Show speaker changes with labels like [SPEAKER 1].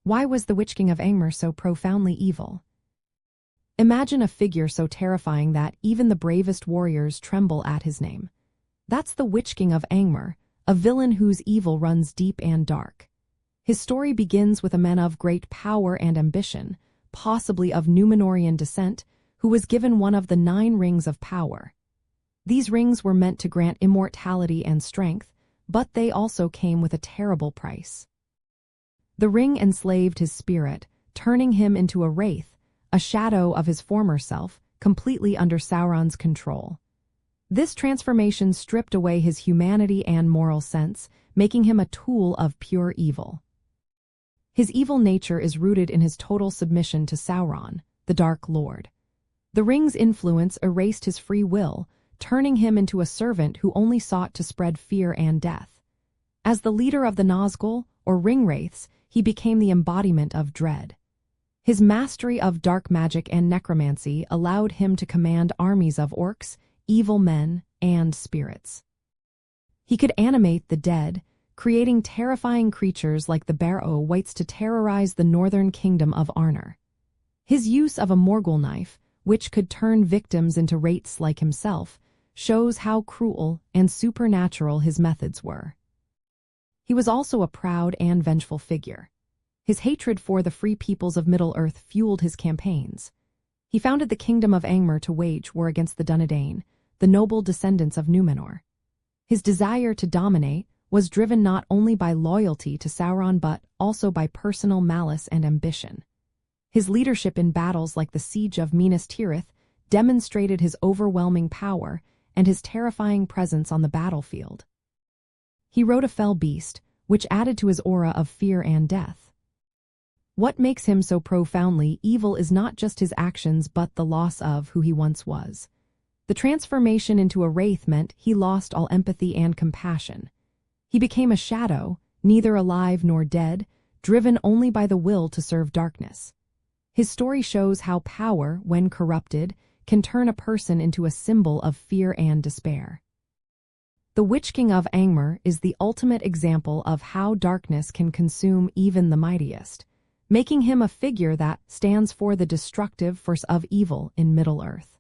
[SPEAKER 1] Why was the Witch King of Angmar so profoundly evil? Imagine a figure so terrifying that even the bravest warriors tremble at his name. That's the Witch King of Angmar, a villain whose evil runs deep and dark. His story begins with a man of great power and ambition, possibly of Númenórean descent, who was given one of the 9 rings of power. These rings were meant to grant immortality and strength, but they also came with a terrible price. The ring enslaved his spirit, turning him into a wraith, a shadow of his former self, completely under Sauron's control. This transformation stripped away his humanity and moral sense, making him a tool of pure evil. His evil nature is rooted in his total submission to Sauron, the Dark Lord. The ring's influence erased his free will, turning him into a servant who only sought to spread fear and death. As the leader of the Nazgûl, or ring-wraiths, he became the embodiment of dread. His mastery of dark magic and necromancy allowed him to command armies of orcs, evil men, and spirits. He could animate the dead, creating terrifying creatures like the Barrow-wights to terrorize the northern kingdom of Arnor. His use of a Morgul knife, which could turn victims into wraiths like himself, shows how cruel and supernatural his methods were. He was also a proud and vengeful figure. His hatred for the free peoples of Middle-earth fueled his campaigns. He founded the Kingdom of Angmar to wage war against the Dunedain, the noble descendants of Númenor. His desire to dominate was driven not only by loyalty to Sauron but also by personal malice and ambition. His leadership in battles like the Siege of Minas Tirith demonstrated his overwhelming power and his terrifying presence on the battlefield. He rode a fell beast, which added to his aura of fear and death. What makes him so profoundly evil is not just his actions but the loss of who he once was. The transformation into a wraith meant he lost all empathy and compassion. He became a shadow, neither alive nor dead, driven only by the will to serve darkness. His story shows how power, when corrupted, can turn a person into a symbol of fear and despair. The Witch King of Angmar is the ultimate example of how darkness can consume even the mightiest, making him a figure that stands for the destructive force of evil in Middle-earth.